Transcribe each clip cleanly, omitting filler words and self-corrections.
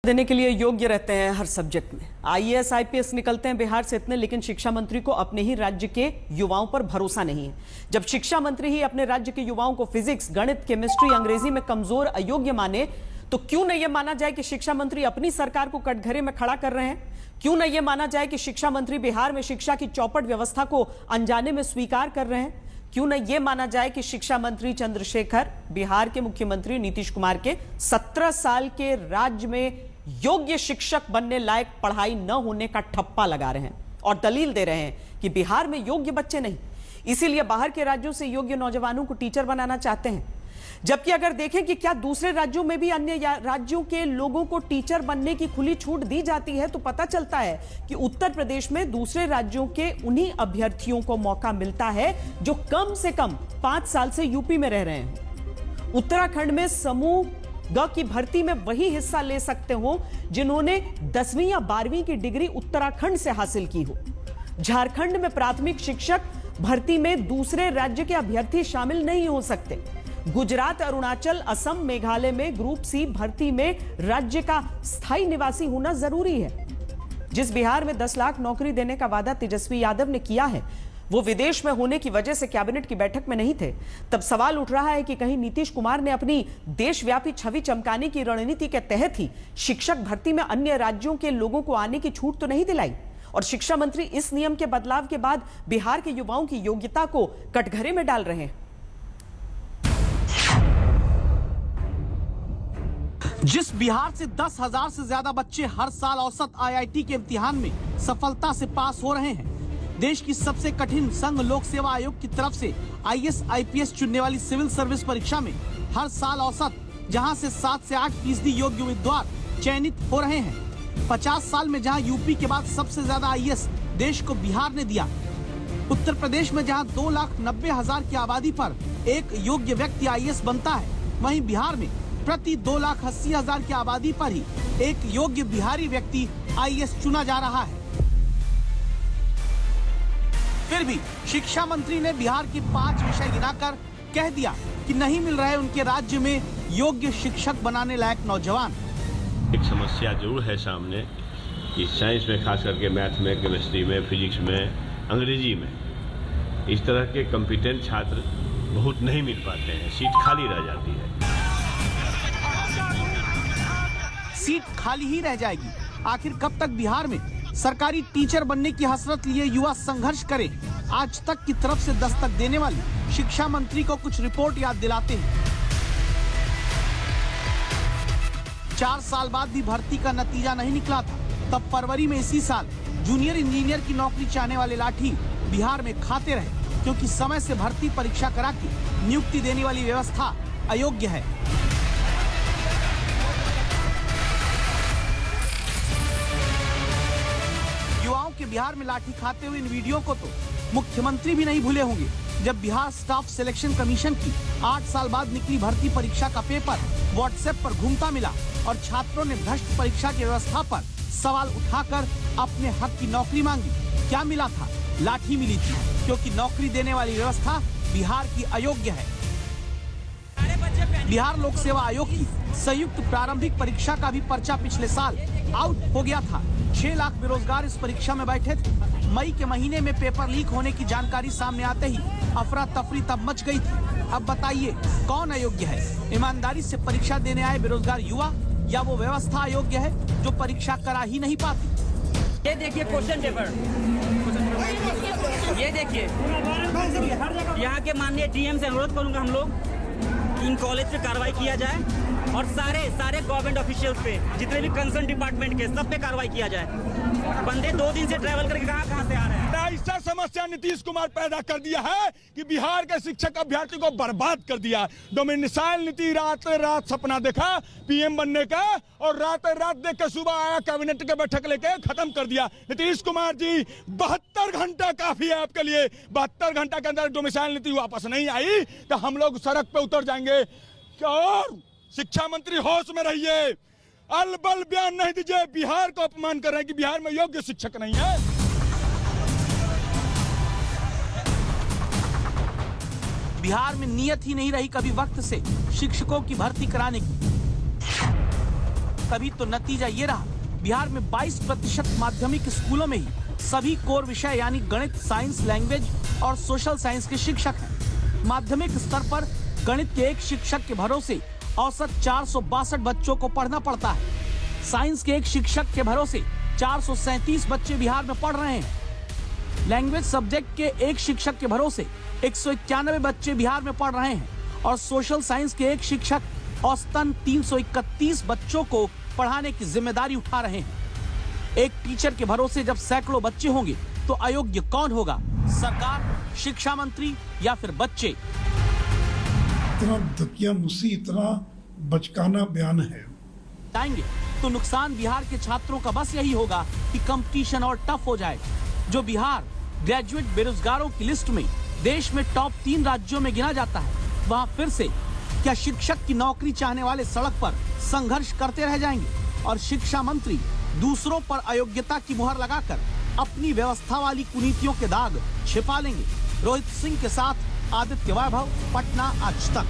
देने के लिए योग्य रहते हैं हर सब्जेक्ट में। आईएएस आईपीएस निकलते हैं बिहार से इतने, लेकिन शिक्षा मंत्री को अपने ही राज्य के युवाओं पर भरोसा नहीं है। जब शिक्षा मंत्री ही अपने राज्य के युवाओं को फिजिक्स, गणित, केमिस्ट्री, अंग्रेजी में कमजोर, अयोग्य माने, तो क्यों न यह माना जाए कि शिक्षा मंत्री अपनी सरकार को कटघरे में खड़ा कर रहे हैं? क्यों न यह माना जाए कि शिक्षा मंत्री बिहार में शिक्षा की चौपट व्यवस्था को अनजाने में स्वीकार कर रहे हैं? क्यों न यह माना जाए कि शिक्षा मंत्री चंद्रशेखर बिहार के मुख्यमंत्री नीतीश कुमार के 17 साल के राज्य में योग्य शिक्षक बनने लायक पढ़ाई न होने का ठप्पा लगा रहे हैं और दलील दे रहे हैं कि बिहार में योग्य बच्चे नहीं, इसीलिए बाहर के राज्यों से योग्य नौजवानों को टीचर बनाना चाहते हैं। जबकि अगर देखें कि क्या दूसरे राज्यों में भी अन्य राज्यों के लोगों को टीचर बनने की खुली छूट दी जाती है, तो पता चलता है कि उत्तर प्रदेश में दूसरे राज्यों के उन्हीं अभ्यर्थियों को मौका मिलता है जो कम से कम 5 साल से यूपी में रह रहे हैं। उत्तराखंड में समूह ग की भर्ती में वही हिस्सा ले सकते हो जिन्होंने 10वीं या 12वीं की डिग्री उत्तराखंड से हासिल की हो। झारखंड में प्राथमिक शिक्षक भर्ती में दूसरे राज्य के अभ्यर्थी शामिल नहीं हो सकते। गुजरात, अरुणाचल, असम, मेघालय में ग्रुप सी भर्ती में राज्य का स्थायी निवासी होना जरूरी है। जिस बिहार में 10 लाख नौकरी देने का वादा तेजस्वी यादव ने किया है, वो विदेश में होने की वजह से कैबिनेट की बैठक में नहीं थे। तब सवाल उठ रहा है कि कहीं नीतीश कुमार ने अपनी देशव्यापी छवि चमकाने की रणनीति के तहत ही शिक्षक भर्ती में अन्य राज्यों के लोगों को आने की छूट तो नहीं दिलाई? और शिक्षा मंत्री इस नियम के बदलाव के बाद बिहार के युवाओं की योग्यता को कटघरे में डाल रहे हैं। जिस बिहार से 10,000 से ज्यादा बच्चे हर साल औसत आईआईटी के इम्तिहान में सफलता से पास हो रहे हैं, देश की सबसे कठिन संघ लोक सेवा आयोग की तरफ से आईएएस आईपीएस चुनने वाली सिविल सर्विस परीक्षा में हर साल औसत जहां से 7 से 8% योग्य उम्मीदवार चयनित हो रहे हैं। 50 साल में जहां यूपी के बाद सबसे ज्यादा आईएएस देश को बिहार ने दिया, उत्तर प्रदेश में जहां 2,90,000 की आबादी पर एक योग्य व्यक्ति आईएएस बनता है, वहीं बिहार में प्रति 2,80,000 की आबादी पर ही एक योग्य बिहारी व्यक्ति आईएएस चुना जा रहा है। फिर भी शिक्षा मंत्री ने बिहार के 5 विषय गिनाकर कह दिया कि नहीं मिल रहे उनके राज्य में योग्य शिक्षक बनाने लायक नौजवान। एक समस्या जरूर है सामने कि साइंस में, खास करके मैथ में, केमिस्ट्री में, फिजिक्स में, अंग्रेजी में इस तरह के कॉम्पिटेंट छात्र बहुत नहीं मिल पाते हैं, सीट खाली रह जाती है। सीट खाली ही रह जाएगी। आखिर कब तक बिहार में सरकारी टीचर बनने की हसरत लिए युवा संघर्ष करें? आज तक की तरफ से दस्तक देने वाली शिक्षा मंत्री को कुछ रिपोर्ट याद दिलाते हैं। 4 साल बाद भी भर्ती का नतीजा नहीं निकला था। तब फरवरी में इसी साल जूनियर इंजीनियर की नौकरी चाहने वाले लाठी बिहार में खाते रहे, क्योंकि समय से भर्ती परीक्षा करा के नियुक्ति देने वाली व्यवस्था अयोग्य है। युवाओं के बिहार में लाठी खाते हुए इन वीडियो को तो मुख्यमंत्री भी नहीं भूले होंगे, जब बिहार स्टाफ सिलेक्शन कमीशन की 8 साल बाद निकली भर्ती परीक्षा का पेपर व्हाट्सएप पर घूमता मिला और छात्रों ने भ्रष्ट परीक्षा की व्यवस्था पर सवाल उठाकर अपने हक की नौकरी मांगी। क्या मिला था? लाठी मिली थी, क्योंकि नौकरी देने वाली व्यवस्था बिहार की अयोग्य है। बिहार लोक सेवा आयोग की संयुक्त प्रारंभिक परीक्षा का भी पर्चा पिछले साल आउट हो गया था। 6 लाख बेरोजगार इस परीक्षा में बैठे थे। मई के महीने में पेपर लीक होने की जानकारी सामने आते ही अफरा तफरी तब मच गई थी। अब बताइए कौन अयोग्य है? ईमानदारी से परीक्षा देने आए बेरोजगार युवा, या वो व्यवस्था अयोग्य है जो परीक्षा करा ही नहीं पाती? ये देखिए क्वेश्चन पेपर, ये देखिए यहाँ के माननीय डीएम से अनुरोध करूंगा हम लोग कि इन कॉलेज पे कार्रवाई किया जाए और सारे गवर्नमेंट ऑफिशियल्स पे, जितने भी कंसर्न डिपार्टमेंट के, सब पे कार्रवाई किया जाए। बंदे 2 दिन से ट्रैवल करके कहां से आ रहे हैं। ऐसा समस्या नीतीश कुमार पैदा कर दिया है कि बिहार के शिक्षक अभ्यर्थी को बर्बाद कर दिया। डोमिसाइल नीति, रात सपना देखा पीएम बनने का और रात देख के सुबह आया कैबिनेट के बैठक लेके खत्म कर दिया। नीतीश कुमार जी, 72 घंटा काफी है आपके लिए। 72 घंटा के अंदर डोमिसाइल नीति वापस नहीं आई तो हम लोग सड़क पे उतर जाएंगे। और शिक्षा मंत्री होश में रहिए, अलबल बयान नहीं दीजिए। बिहार को अपमान कर रहे हैं कि बिहार में योग्य शिक्षक नहीं है। बिहार में नियत ही नहीं रही कभी वक्त से शिक्षकों की भर्ती कराने की। तभी तो नतीजा ये रहा, बिहार में 22% माध्यमिक स्कूलों में ही सभी कोर विषय यानी गणित, साइंस, लैंग्वेज और सोशल साइंस के शिक्षक हैं। माध्यमिक स्तर पर गणित के एक शिक्षक के भरोसे औसत 462 बच्चों को पढ़ना पड़ता है। साइंस के एक शिक्षक के भरोसे 437 बच्चे बिहार में पढ़ रहे हैं। लैंग्वेज सब्जेक्ट के एक शिक्षक के भरोसे 191 बच्चे बिहार में पढ़ रहे हैं और सोशल साइंस के एक शिक्षक औसतन 331 बच्चों को पढ़ाने की जिम्मेदारी उठा रहे हैं। एक टीचर के भरोसे जब सैकड़ों बच्चे होंगे तो अयोग्य कौन होगा? सरकार, शिक्षा मंत्री या फिर बच्चे? इतना दकियानुसी, इतना बचकाना बयान है। आएंगे तो नुकसान बिहार के छात्रों का बस यही होगा कि कंपटीशन और टफ हो जाएगा। जो बिहार ग्रेजुएट बेरोजगारों की लिस्ट में देश में टॉप 3 राज्यों में गिना जाता है, वहां फिर से क्या शिक्षक की नौकरी चाहने वाले सड़क पर संघर्ष करते रह जाएंगे और शिक्षा मंत्री दूसरों पर अयोग्यता की मुहर लगाकर अपनी व्यवस्था वाली कुनीतियों के दाग छिपा लेंगे? रोहित सिंह के साथ आदित्य वैभव, पटना आज तक।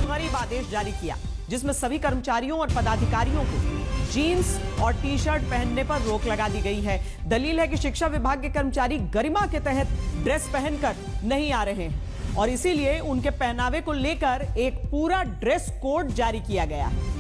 गरीब आदेश जारी किया जिसमें सभी कर्मचारियों और पदाधिकारियों को जीन्स और टी शर्ट पहनने पर रोक लगा दी गई है। दलील है कि शिक्षा विभाग के कर्मचारी गरिमा के तहत ड्रेस पहनकर नहीं आ रहे हैं और इसीलिए उनके पहनावे को लेकर एक पूरा ड्रेस कोड जारी किया गया है।